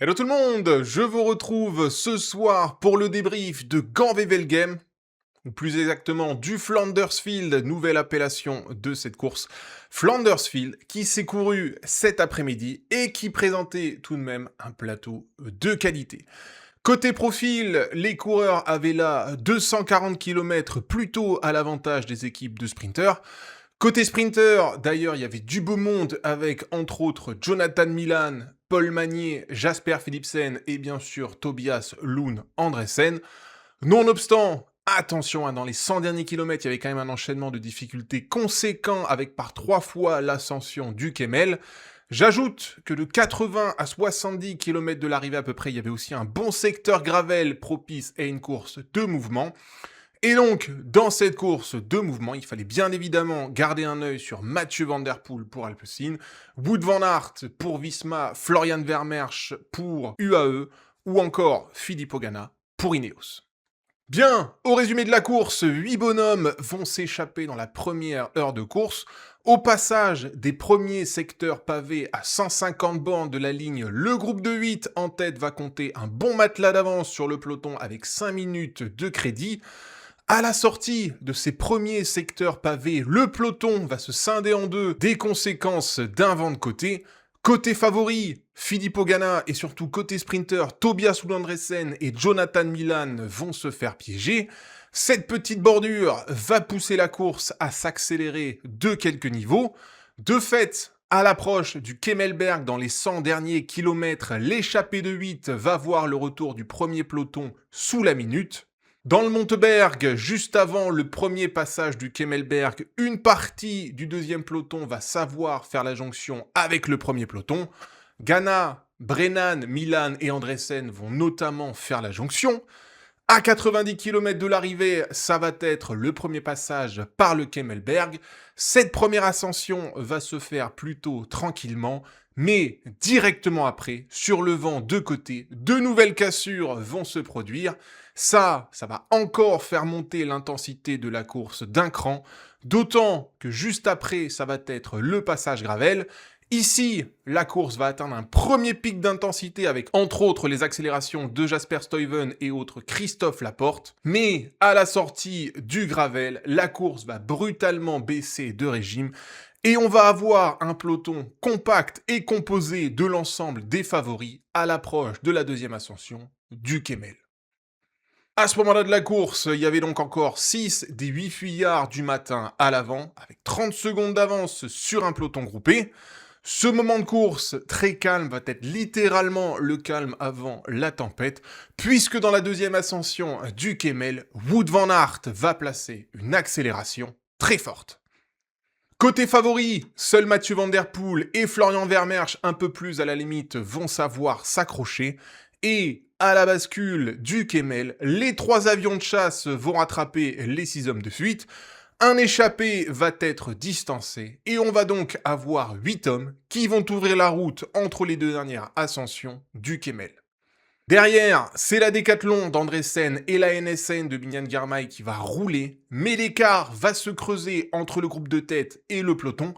Hello tout le monde, je vous retrouve ce soir pour le débrief de Gand-Wevelgem, ou plus exactement du Flandersfield, nouvelle appellation de cette course. Flandersfield qui s'est couru cet après-midi et qui présentait tout de même un plateau de qualité. Côté profil, les coureurs avaient là 240 km plutôt à l'avantage des équipes de sprinters. Côté sprinter, d'ailleurs, il y avait du beau monde avec, entre autres, Jonathan Milan, Paul Magnier, Jasper Philipsen et bien sûr Tobias Loon Andresen. Nonobstant, attention, dans les 100 derniers kilomètres, il y avait quand même un enchaînement de difficultés conséquent avec par 3 fois l'ascension du Kemmel. J'ajoute que de 80 à 70 km de l'arrivée à peu près, il y avait aussi un bon secteur gravel propice à une course de mouvement. Et donc, dans cette course de mouvement, il fallait bien évidemment garder un œil sur Mathieu Van Der Poel pour Alpecin, Wout van Aert pour Visma, Florian Vermeersch pour UAE, ou encore Filippo Ganna pour Ineos. Bien, au résumé de la course, 8 bonhommes vont s'échapper dans la première heure de course. Au passage des premiers secteurs pavés à 150 bornes de la ligne, le groupe de 8 en tête va compter un bon matelas d'avance sur le peloton avec 5 minutes de crédit. À la sortie de ces premiers secteurs pavés, le peloton va se scinder en deux, des conséquences d'un vent de côté. Côté favori, Filippo Ganna et surtout côté sprinter, Tobias Loon Andresen et Jonathan Milan vont se faire piéger. Cette petite bordure va pousser la course à s'accélérer de quelques niveaux. De fait, à l'approche du Kemmelberg dans les 100 derniers kilomètres, l'échappée de 8 va voir le retour du premier peloton sous la minute. Dans le Monteberg, juste avant le premier passage du Kemmelberg, une partie du deuxième peloton va savoir faire la jonction avec le premier peloton. Ganna, Brennan, Milan et Andresen vont notamment faire la jonction. À 90 km de l'arrivée, ça va être le premier passage par le Kemmelberg. Cette première ascension va se faire plutôt tranquillement, mais directement après, sur le vent de côté, de nouvelles cassures vont se produire. Ça va encore faire monter l'intensité de la course d'un cran, d'autant que juste après, ça va être le passage gravel. Ici, la course va atteindre un premier pic d'intensité avec entre autres les accélérations de Jasper Stuyven et autres Christophe Laporte. Mais à la sortie du gravel, la course va brutalement baisser de régime et on va avoir un peloton compact et composé de l'ensemble des favoris à l'approche de la deuxième ascension du Kemmel. À ce moment-là de la course, il y avait donc encore 6 des 8 fuyards du matin à l'avant, avec 30 secondes d'avance sur un peloton groupé. Ce moment de course très calme va être littéralement le calme avant la tempête, puisque dans la deuxième ascension du Kemmel, Wout van Aert va placer une accélération très forte. Côté favori, seuls Mathieu Van Der Poel et Florian Vermeersch, un peu plus à la limite, vont savoir s'accrocher. Et à la bascule du Kemmel, les 3 avions de chasse vont rattraper les 6 hommes de fuite. Un échappé va être distancé et on va donc avoir 8 hommes qui vont ouvrir la route entre les 2 dernières ascensions du Kemmel. Derrière, c'est la Décathlon d'Andresen et la NSN de Biniam Girmay qui va rouler, mais l'écart va se creuser entre le groupe de tête et le peloton.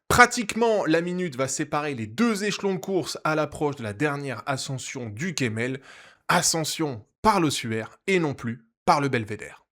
Pratiquement, la minute va séparer les 2 échelons de course à l'approche de la dernière ascension du Kemmel. Ascension par l'ossuaire et non plus par le belvédère.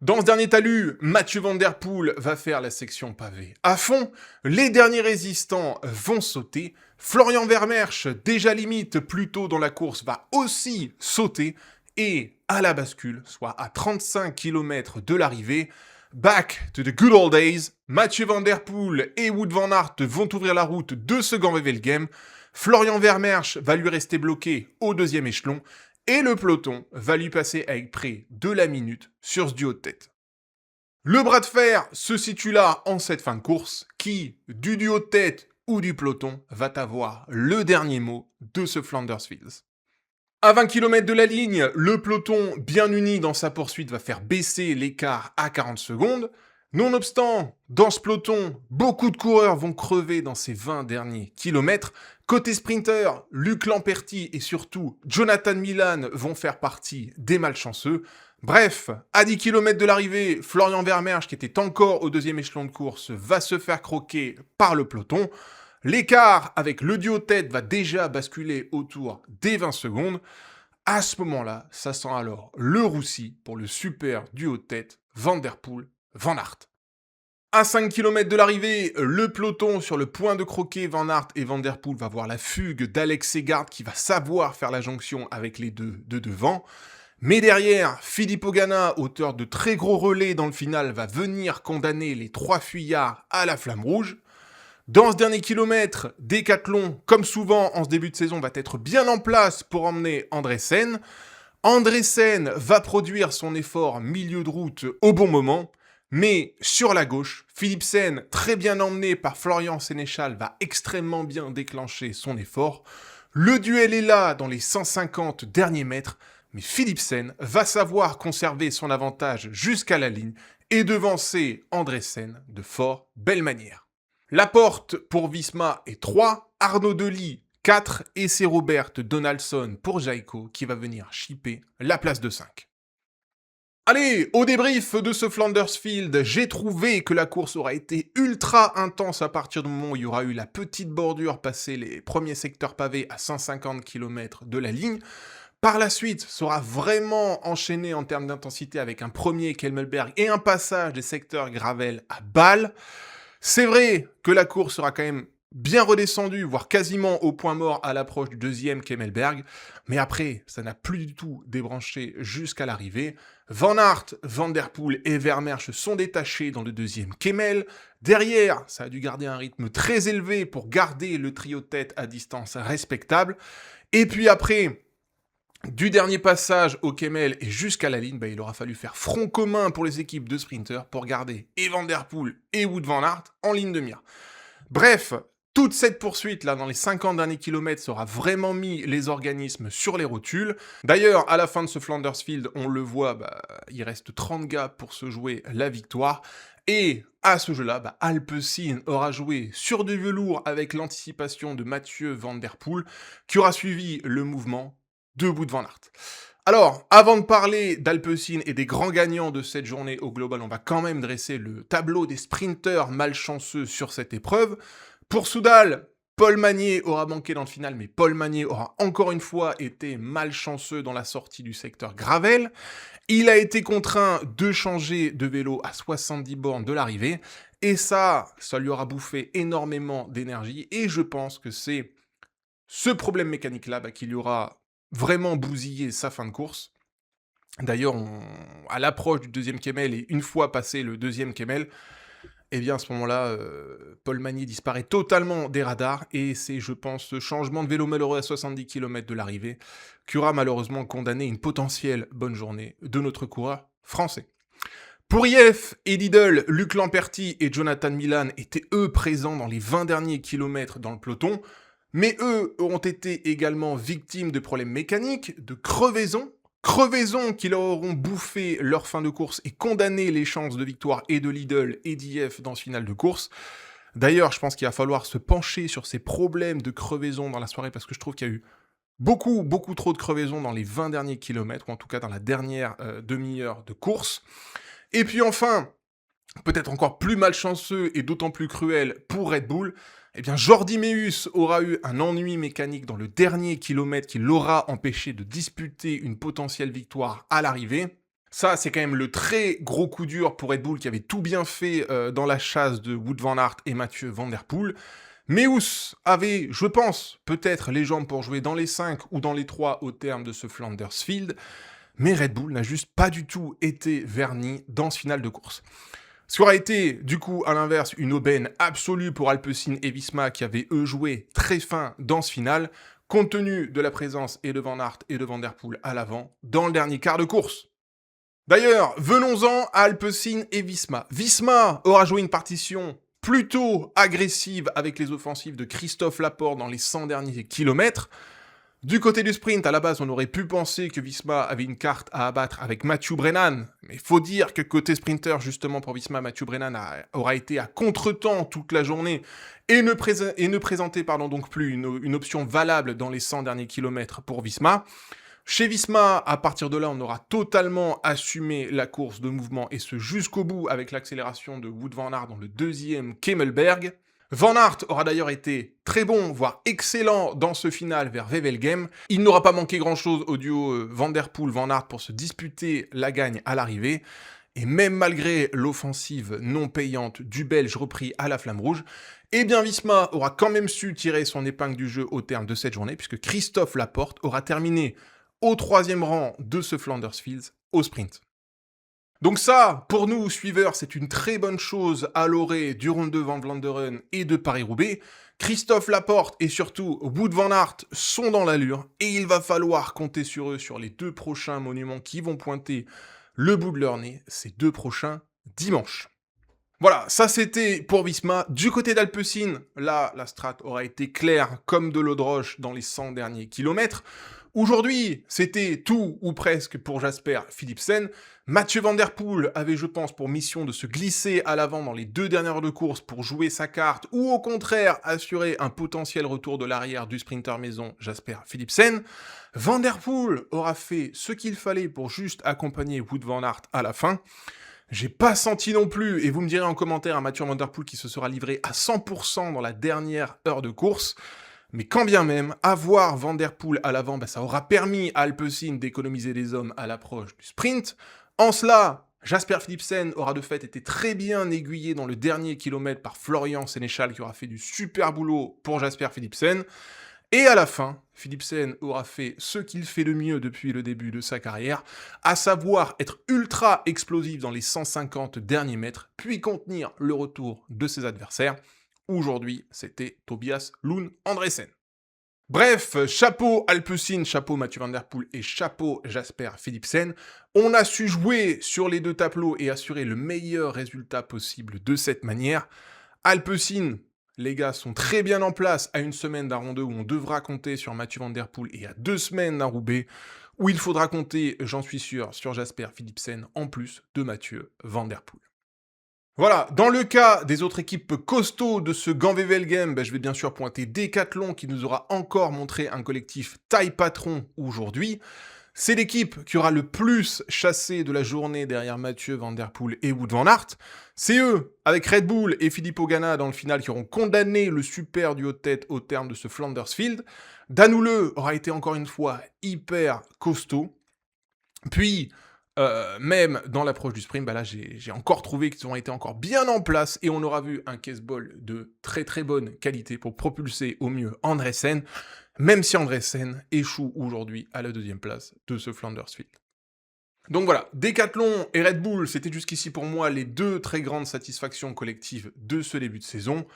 Dans ce dernier talus, Mathieu Van Der Poel va faire la section pavée à fond. Les derniers résistants vont sauter. Florian Vermeersch, déjà limite plus tôt dans la course, va aussi sauter. Et à la bascule, soit à 35 km de l'arrivée, back to the good old days, Mathieu Van Der Poel et Wout van Aert vont ouvrir la route de ce Gand-Wevelgem. Florian Vermeersch va lui rester bloqué au deuxième échelon. Et le peloton va lui passer avec près de la minute sur ce duo de tête. Le bras de fer se situe là en cette fin de course, qui, du duo de tête ou du peloton, va avoir le dernier mot de ce Flandersfield. À 20 km de la ligne, le peloton, bien uni dans sa poursuite, va faire baisser l'écart à 40 secondes. Nonobstant, dans ce peloton, beaucoup de coureurs vont crever dans ces 20 derniers kilomètres. Côté sprinter, Luc Lamperti et surtout Jonathan Milan vont faire partie des malchanceux. Bref, à 10 km de l'arrivée, Florian Vermeersch, qui était encore au deuxième échelon de course, va se faire croquer par le peloton. L'écart avec le duo tête va déjà basculer autour des 20 secondes. À ce moment-là, ça sent alors le roussi pour le super duo tête Van Der Poel-Van Aert. À 5 km de l'arrivée, le peloton sur le point de croquer Van Aert et Van Der Poel va voir la fugue d'Alex Segard qui va savoir faire la jonction avec les deux de devant. Mais derrière, Filippo Ganna, auteur de très gros relais dans le final, va venir condamner les 3 fuyards à la flamme rouge. Dans ce dernier kilomètre, Decathlon, comme souvent en ce début de saison, va être bien en place pour emmener Andressen. Andressen va produire son effort milieu de route au bon moment, mais sur la gauche, Philipsen, très bien emmené par Florian Sénéchal, va extrêmement bien déclencher son effort. Le duel est là dans les 150 derniers mètres, mais Philipsen va savoir conserver son avantage jusqu'à la ligne et devancer Andressen de fort belle manière. La porte pour Visma est 3, Arnaud Delis 4 et c'est Robert Donaldson pour Jayco qui va venir chipper la place de 5. Allez, au débrief de ce Flanders Field, j'ai trouvé que la course aura été ultra intense à partir du moment où il y aura eu la petite bordure passée les premiers secteurs pavés à 150 km de la ligne. Par la suite, sera vraiment enchaîné en termes d'intensité avec un premier Kemmelberg et un passage des secteurs gravel à balle. C'est vrai que la course sera quand même bien redescendue, voire quasiment au point mort à l'approche du deuxième Kemmelberg, mais après, ça n'a plus du tout débranché jusqu'à l'arrivée. Van Aert, Van Der Poel et Vermeersch sont détachés dans le deuxième Kemmel. Derrière, ça a dû garder un rythme très élevé pour garder le trio de tête à distance respectable. Et puis après, du dernier passage au Kemmel et jusqu'à la ligne, il aura fallu faire front commun pour les équipes de sprinters pour garder et Van Der Poel et Wout van Aert en ligne de mire. Bref, toute cette poursuite là dans les 50 derniers kilomètres aura vraiment mis les organismes sur les rotules. D'ailleurs, à la fin de ce Flanders Field, on le voit, il reste 30 gars pour se jouer la victoire. Et à ce jeu-là, Alpecin aura joué sur du velours avec l'anticipation de Mathieu Van Der Poel, qui aura suivi le mouvement de Wout van Aert. Alors, avant de parler d'Alpecin et des grands gagnants de cette journée au global, on va quand même dresser le tableau des sprinteurs malchanceux sur cette épreuve. Pour Soudal, Paul Magnier aura manqué dans le final, mais Paul Magnier aura encore une fois été malchanceux dans la sortie du secteur Gravel. Il a été contraint de changer de vélo à 70 bornes de l'arrivée, et ça lui aura bouffé énormément d'énergie, et je pense que c'est ce problème mécanique-là qui lui aura vraiment bousillé sa fin de course. D'ailleurs, à l'approche du deuxième Kemmel, et une fois passé le deuxième Kemmel, à ce moment-là, Paul Magnier disparaît totalement des radars, et c'est, je pense, ce changement de vélo malheureux à 70 km de l'arrivée qui aura malheureusement condamné une potentielle bonne journée de notre coureur français. Pour IF et Lidl, Luc Lamperti et Jonathan Milan étaient eux présents dans les 20 derniers kilomètres dans le peloton, mais eux ont été également victimes de problèmes mécaniques, de crevaisons qui leur auront bouffé leur fin de course et condamné les chances de victoire et de Lidl et d'IF dans ce final de course. D'ailleurs, je pense qu'il va falloir se pencher sur ces problèmes de crevaison dans la soirée parce que je trouve qu'il y a eu beaucoup trop de crevaisons dans les 20 derniers kilomètres, ou en tout cas dans la dernière demi-heure de course. Et puis enfin, peut-être encore plus malchanceux et d'autant plus cruel pour Red Bull, Jordi Meeus aura eu un ennui mécanique dans le dernier kilomètre qui l'aura empêché de disputer une potentielle victoire à l'arrivée. Ça, c'est quand même le très gros coup dur pour Red Bull qui avait tout bien fait dans la chasse de Wout van Aert et Mathieu Van Der Poel. Meeus avait, je pense, peut-être les jambes pour jouer dans les 5 ou dans les 3 au terme de ce Flanders Field, mais Red Bull n'a juste pas du tout été verni dans ce final de course. Ce qui aura été, du coup, à l'inverse, une aubaine absolue pour Alpecin et Visma qui avaient, eux, joué très fin dans ce final, compte tenu de la présence et de Van Aert et de Van Der Poel à l'avant dans le dernier quart de course. D'ailleurs, venons-en à Alpecin et Visma. Visma aura joué une partition plutôt agressive avec les offensives de Christophe Laporte dans les 100 derniers kilomètres. Du côté du sprint, à la base, on aurait pu penser que Visma avait une carte à abattre avec Mathieu Brennan, mais il faut dire que côté sprinter, justement pour Visma, Mathieu Brennan aura été à contre-temps toute la journée et ne présentait donc plus une option valable dans les 100 derniers kilomètres pour Visma. Chez Visma, à partir de là, on aura totalement assumé la course de mouvement et ce jusqu'au bout avec l'accélération de Wout van Aert dans le deuxième Kemmelberg. Van Aert aura d'ailleurs été très bon, voire excellent dans ce final vers Wevelgem. Il n'aura pas manqué grand-chose au duo Van Der Poel-Van Aert pour se disputer la gagne à l'arrivée. Et même malgré l'offensive non payante du Belge repris à la flamme rouge, eh bien Visma aura quand même su tirer son épingle du jeu au terme de cette journée, puisque Christophe Laporte aura terminé au 3e rang de ce Flanders Fields au sprint. Donc ça, pour nous, suiveurs, c'est une très bonne chose à l'orée du Ronde van Vlaanderen et de Paris-Roubaix. Christophe Laporte et surtout Wout van Aert sont dans l'allure et il va falloir compter sur eux sur les 2 prochains monuments qui vont pointer le bout de leur nez, ces 2 prochains dimanches. Voilà, ça c'était pour Visma. Du côté d'Alpecin, là, la strat aura été claire comme de l'eau de roche dans les 100 derniers kilomètres. Aujourd'hui, c'était tout ou presque pour Jasper Philipsen. Mathieu Van Der Poel avait, je pense, pour mission de se glisser à l'avant dans les 2 dernières heures de course pour jouer sa carte ou au contraire assurer un potentiel retour de l'arrière du sprinter maison Jasper Philipsen. Van Der Poel aura fait ce qu'il fallait pour juste accompagner Wout van Aert à la fin. J'ai pas senti non plus, et vous me direz en commentaire un Mathieu Van Der Poel qui se sera livré à 100% dans la dernière heure de course. Mais quand bien même, avoir Van Der Poel à l'avant, ça aura permis à Alpecin d'économiser des hommes à l'approche du sprint. En cela, Jasper Philipsen aura de fait été très bien aiguillé dans le dernier kilomètre par Florian Sénéchal qui aura fait du super boulot pour Jasper Philipsen. Et à la fin, Philipsen aura fait ce qu'il fait de mieux depuis le début de sa carrière, à savoir être ultra explosif dans les 150 derniers mètres, puis contenir le retour de ses adversaires. Aujourd'hui, c'était Tobias Lund Andresen. Bref, chapeau Alpecin, chapeau Mathieu Van Der Poel et chapeau Jasper Philipsen. On a su jouer sur les 2 tableaux et assurer le meilleur résultat possible de cette manière. Alpecin, les gars, sont très bien en place à une semaine d'un Ronde où on devra compter sur Mathieu Van Der Poel et à 2 semaines d'un Roubaix où il faudra compter, j'en suis sûr, sur Jasper Philipsen en plus de Mathieu Van Der Poel. Voilà, dans le cas des autres équipes costauds de ce Gand-Wevelgem, je vais bien sûr pointer Decathlon qui nous aura encore montré un collectif taille patron aujourd'hui. C'est l'équipe qui aura le plus chassé de la journée derrière Mathieu Van Der Poel et Wout van Aert. C'est eux, avec Red Bull et Filippo Ganna dans le final, qui auront condamné le super duo de tête au terme de ce Flanders Field. Danoule aura été encore une fois hyper costaud. Puis, même dans l'approche du sprint, là j'ai encore trouvé qu'ils ont été encore bien en place et on aura vu un case-ball de très très bonne qualité pour propulser au mieux Andresen, même si Andresen échoue aujourd'hui à la 2e place de ce Flanders Field. Donc voilà, Decathlon et Red Bull, c'était jusqu'ici pour moi les 2 très grandes satisfactions collectives de ce début de saison.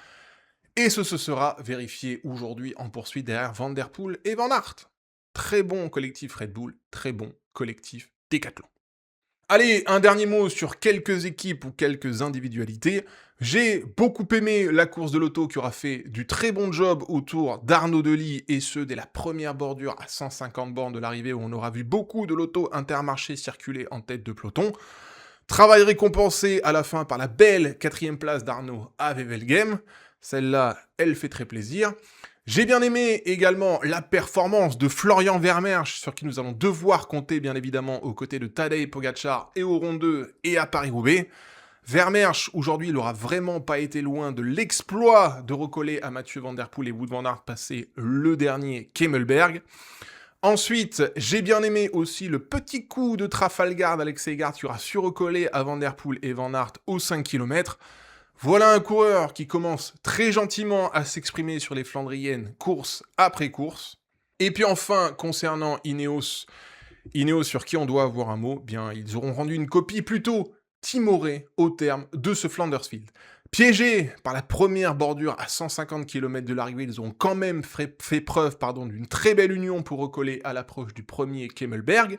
Et ce sera vérifié aujourd'hui en poursuite derrière Van Der Poel et Van Aert. Très bon collectif Red Bull, très bon collectif Decathlon. Allez, un dernier mot sur quelques équipes ou quelques individualités. J'ai beaucoup aimé la course de l'auto qui aura fait du très bon job autour d'Arnaud Delis et ce dès la première bordure à 150 bornes de l'arrivée où on aura vu beaucoup de l'auto Intermarché circuler en tête de peloton. Travail récompensé à la fin par la belle 4e place d'Arnaud à Wevelgem. Celle-là, elle fait très plaisir. J'ai bien aimé également la performance de Florian Vermeersch, sur qui nous allons devoir compter bien évidemment aux côtés de Tadej Pogačar et au Ronde 2 et à Paris-Roubaix. Vermeersch, aujourd'hui, il n'aura vraiment pas été loin de l'exploit de recoller à Mathieu Van Der Poel et Wout van Aert passer le dernier Kemmelberg. Ensuite, j'ai bien aimé aussi le petit coup de Trafalgar d'Alex Segard qui aura su recoller à Van Der Poel et Van Aert aux 5 km. Voilà un coureur qui commence très gentiment à s'exprimer sur les Flandriennes, course après course. Et puis enfin, concernant Ineos sur qui on doit avoir un mot, bien ils auront rendu une copie plutôt timorée au terme de ce Flanders Field. Piégés par la première bordure à 150 km de l'arrivée, ils ont quand même fait preuve d'une très belle union pour recoller à l'approche du premier Kemmelberg.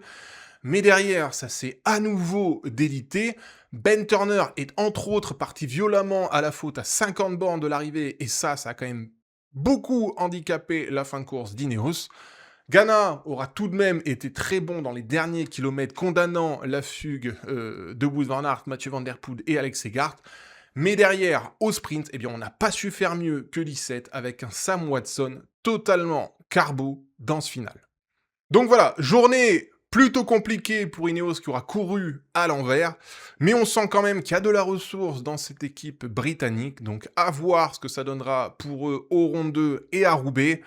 Mais derrière, ça s'est à nouveau délité. Ben Turner est entre autres parti violemment à la faute à 50 bornes de l'arrivée, et ça a quand même beaucoup handicapé la fin de course d'Ineos. Ganna aura tout de même été très bon dans les derniers kilomètres, condamnant la fugue de Wout van Aert, Mathieu Van Der Poel et Alex Segard. Mais derrière, au sprint, on n'a pas su faire mieux que Lissette avec un Sam Watson totalement carbo dans ce final. Donc voilà, journée Plutôt compliqué pour Ineos qui aura couru à l'envers, mais on sent quand même qu'il y a de la ressource dans cette équipe britannique, donc à voir ce que ça donnera pour eux au Ronde 2 et à Roubaix.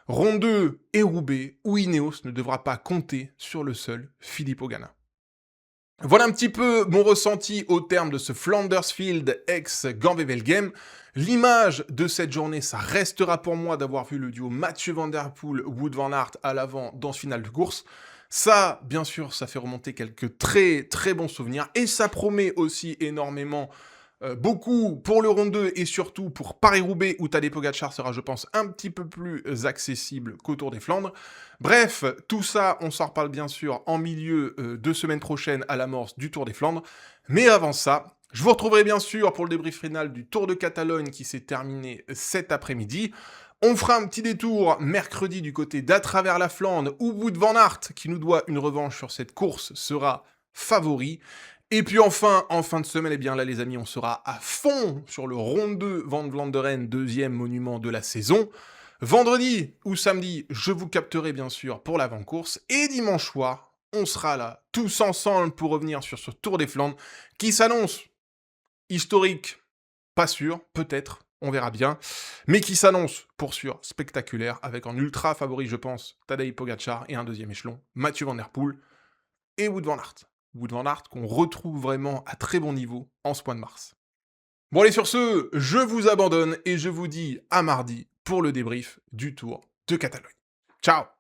Ronde 2 et Roubaix, où Ineos ne devra pas compter sur le seul Filippo Ganna. Voilà un petit peu mon ressenti au terme de ce Flanders Field ex-Gann-Wevelgem. L'image de cette journée, ça restera pour moi d'avoir vu le duo Mathieu Van Der Poel, Wout van Aert à l'avant dans ce final de course. Ça, bien sûr, ça fait remonter quelques très très bons souvenirs et ça promet aussi énormément beaucoup pour le Ronde 2 et surtout pour Paris-Roubaix où Tadej Pogacar sera, je pense, un petit peu plus accessible qu'au Tour des Flandres. Bref, tout ça, on s'en reparle bien sûr en milieu de semaine prochaine à l'amorce du Tour des Flandres. Mais avant ça, je vous retrouverai bien sûr pour le débrief final du Tour de Catalogne qui s'est terminé cet après-midi. On fera un petit détour mercredi du côté d'À travers la Flandre où Wout van Aert, qui nous doit une revanche sur cette course, sera favori. Et puis enfin, en fin de semaine, eh bien là les amis, on sera à fond sur le Ronde 2 Van Vlaanderen, deuxième monument de la saison. Vendredi ou samedi, je vous capterai bien sûr pour l'avant-course. Et dimanche soir, on sera là, tous ensemble pour revenir sur ce Tour des Flandres qui s'annonce historique, pas sûr, peut-être, on verra bien, mais qui s'annonce pour sûr spectaculaire, avec en ultra favori, je pense, Tadej Pogacar et un deuxième échelon, Mathieu Van Der Poel et Wout van Aert. Wout van Aert qu'on retrouve vraiment à très bon niveau en ce mois de mars. Bon allez, sur ce, je vous abandonne et je vous dis à mardi pour le débrief du Tour de Catalogne. Ciao!